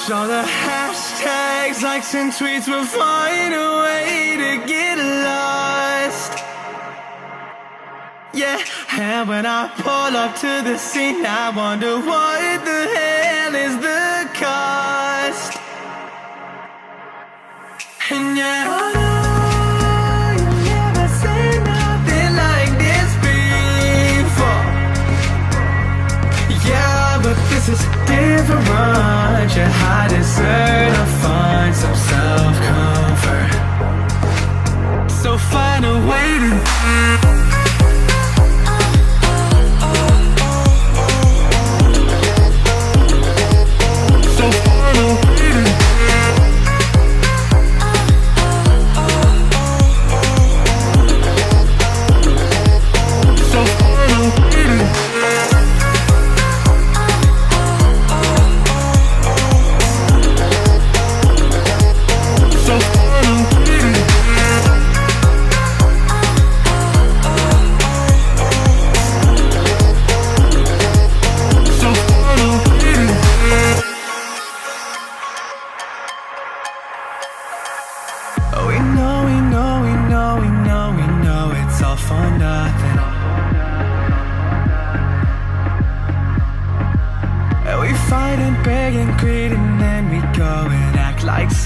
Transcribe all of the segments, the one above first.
Wish all the hashtags, likes and tweets will find a way to get lost. Yeah, and when I pull up to the scene, I wonder what the hell is the cost. And yeah, I know you never seen nothing like this before. Yeah, but this is different. Yeah, I deserve to find some self-comfort. So find a way to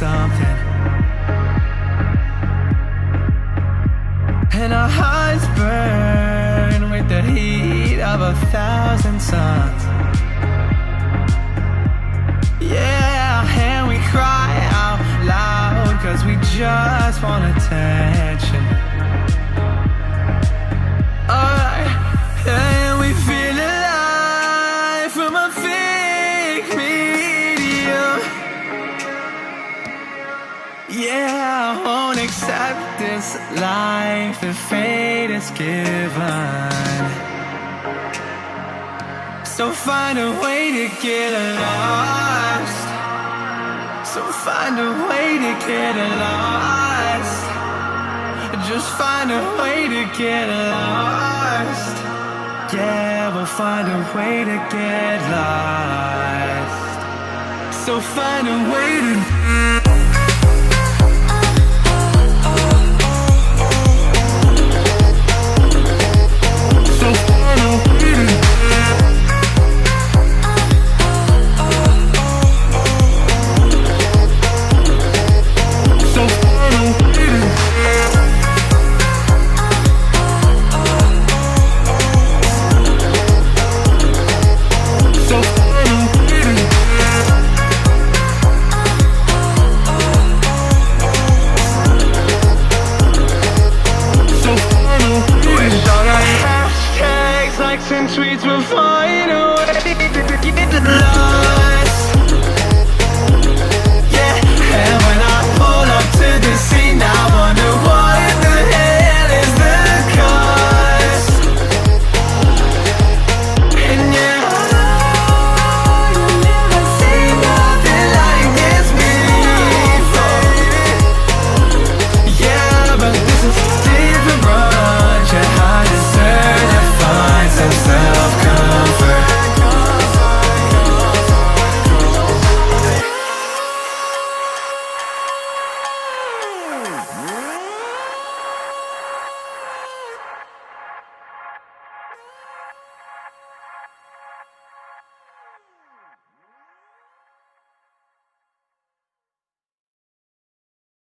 something, and our hearts burn with the heat of 1,000 suns. Yeah, and we cry out loud 'cause we just want attention. Alright, and we feel alive from a fake medium. Yeah, I won't accept this life that fate is given. So find a way to get lost. So find a way to get lost. Just find a way to get lost. Yeah, we'll find a way to get lost. So find a way to tweets will